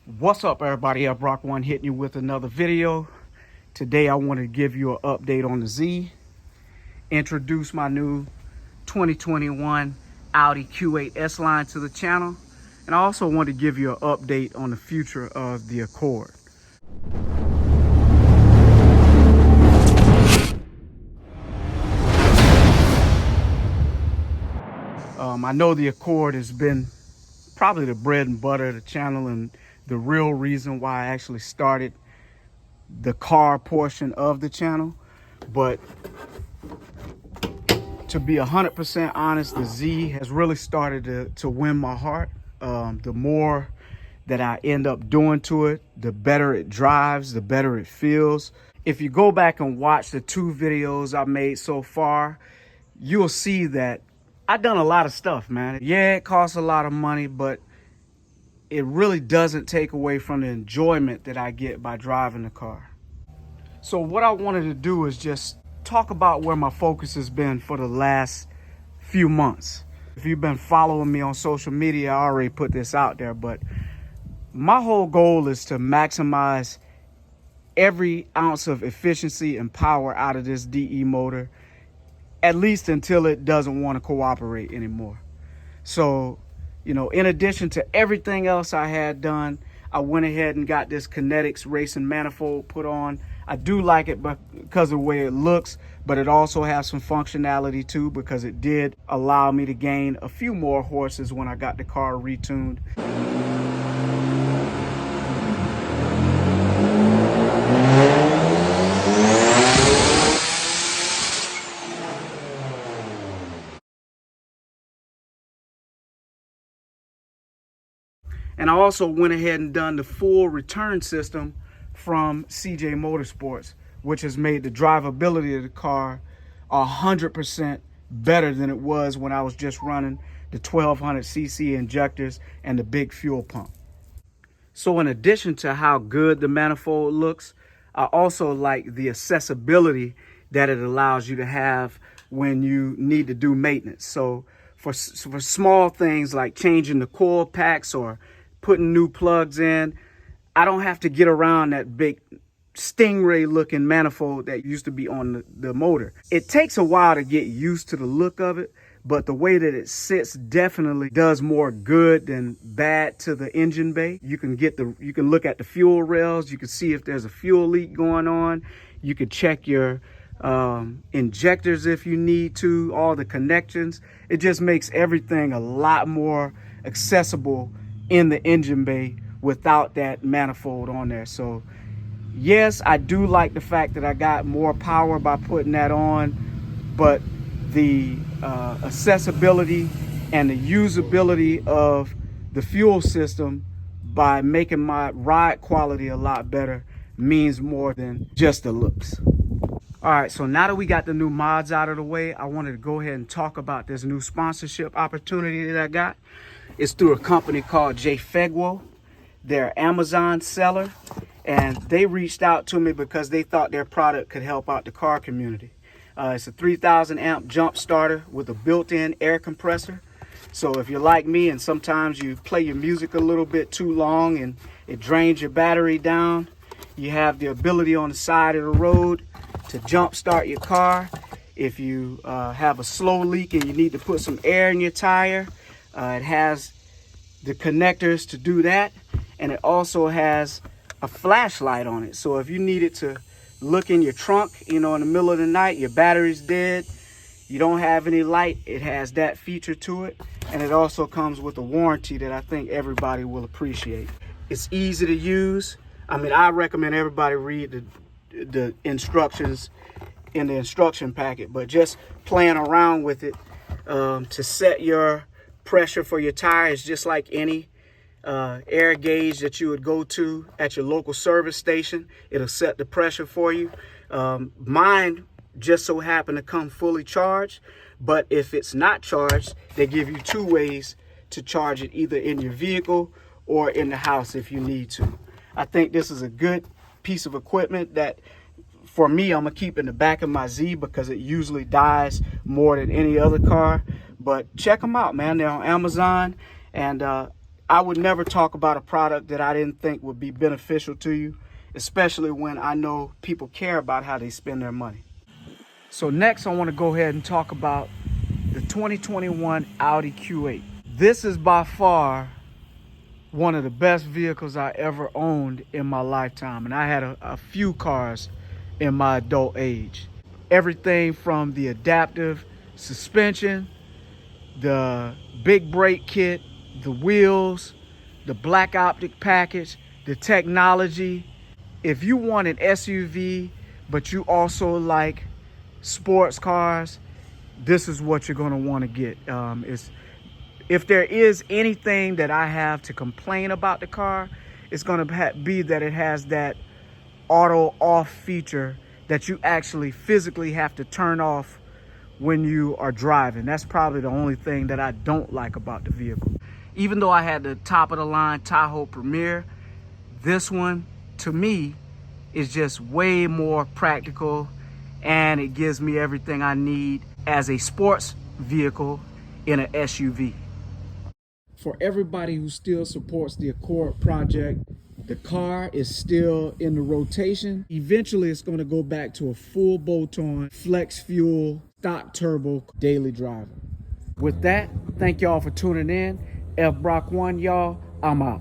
What's up, everybody? Brock One hitting you with another video. Today I want to give you an update on the Z, introduce my new 2021 Audi Q8 S-Line to the channel, and I also want to give you an update on the future of the Accord. I know the Accord has been probably the bread and butter of the channel and the real reason why I actually started the car portion of the channel, but to be 100% honest, the Z has really started to win my heart. The more that I end up doing to it, the better it drives, the better it feels. If you go back and watch the 2 videos I made so far, you'll see that I've done a lot of stuff, man. Yeah, it costs a lot of money, but it really doesn't take away from the enjoyment that I get by driving the car. So what I wanted to do is just talk about where my focus has been for the last few months. If you've been following me on social media, I already put this out there, but my whole goal is to maximize every ounce of efficiency and power out of this DE motor, at least until it doesn't want to cooperate anymore. So, in addition to everything else I had done, I went ahead and got this Kinetix racing manifold put on. I do like it because of the way it looks, but it also has some functionality too, because it did allow me to gain a few more horses when I got the car retuned. And I also went ahead and done the full return system from CJ Motorsports, which has made the drivability of the car 100% better than it was when I was just running the 1200cc injectors and the big fuel pump. So in addition to how good the manifold looks, I also like the accessibility that it allows you to have when you need to do maintenance. So for small things like changing the coil packs or putting new plugs in, I don't have to get around that big Stingray looking manifold that used to be on the motor. It takes a while to get used to the look of it, but the way that it sits definitely does more good than bad to the engine bay. You can look at the fuel rails, you can see if there's a fuel leak going on, you can check your injectors if you need to, all the connections. It just makes everything a lot more accessible in the engine bay without that manifold on there. So yes, I do like the fact that I got more power by putting that on, but the accessibility and the usability of the fuel system by making my ride quality a lot better means more than just the looks. All right, so now that we got the new mods out of the way, I wanted to go ahead and talk about this new sponsorship opportunity that I got. It's through a company called JFEGWO. They're an Amazon seller, and they reached out to me because they thought their product could help out the car community. It's a 3,000 amp jump starter with a built-in air compressor. So if you're like me and sometimes you play your music a little bit too long and it drains your battery down, you have the ability on the side of the road to jump start your car. If you have a slow leak and you need to put some air in your tire, it has the connectors to do that, and it also has a flashlight on it. So if you needed to look in your trunk, in the middle of the night, your battery's dead, you don't have any light, it has that feature to it. And it also comes with a warranty that I think everybody will appreciate. It's easy to use. I mean, I recommend everybody read the instructions in the instruction packet, but just playing around with it to set your pressure for your tires, just like any air gauge that you would go to at your local service station. It'll set the pressure for you. Mine just so happened to come fully charged, but if it's not charged, they give you 2 ways to charge it, either in your vehicle or in the house if you need to. I think this is a good piece of equipment that for me, I'm gonna keep in the back of my Z because it usually dies more than any other car. But check them out, man. They're on Amazon, and I I would never talk about a product that I didn't think would be beneficial to you, especially when I know people care about how they spend their money. So next, I want to go ahead and talk about the 2021 Audi Q8. This is by far one of the best vehicles I ever owned in my lifetime. And I had a few cars in my adult age. Everything from the adaptive suspension, the big brake kit, the wheels, the black optic package, the technology. If you want an SUV, but you also like sports cars, this is what you're gonna wanna get. If there is anything that I have to complain about the car, it's gonna be that it has that auto off feature that you actually physically have to turn off when you are driving. That's probably the only thing that I don't like about the vehicle. Even though I had the top of the line Tahoe Premier, this one to me is just way more practical, and it gives me everything I need as a sports vehicle in an SUV. For everybody who still supports the Accord project, the car is still in the rotation. Eventually, it's going to go back to a full bolt-on, flex fuel, stock turbo daily driver. With that, thank y'all for tuning in. F Brock 1, y'all. I'm out.